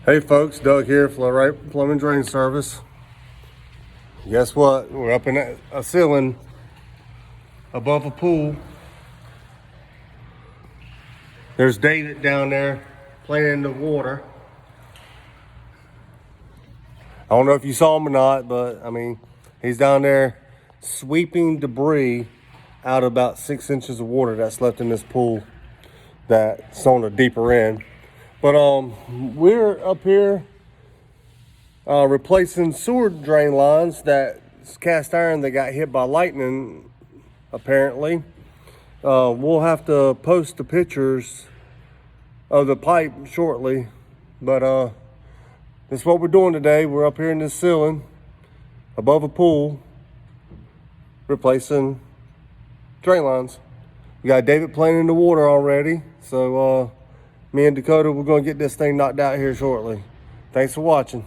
Hey folks, Doug here, Flo-Rite Plumbing Drain Service. Guess what? We're up in a ceiling above a pool. There's David down there playing in the water. I don't know if you saw him or not, but I mean, he's down there sweeping debris out of about 6 inches of water that's left in this pool that's on the deeper end. But we're up here replacing sewer drain lines that's cast iron that got hit by lightning, apparently. We'll have to post the pictures of the pipe shortly, but this is what we're doing today. We're up here in this ceiling above a pool replacing drain lines. We got David playing in the water already, so me and Dakota, we're gonna get this thing knocked out here shortly. Thanks for watching.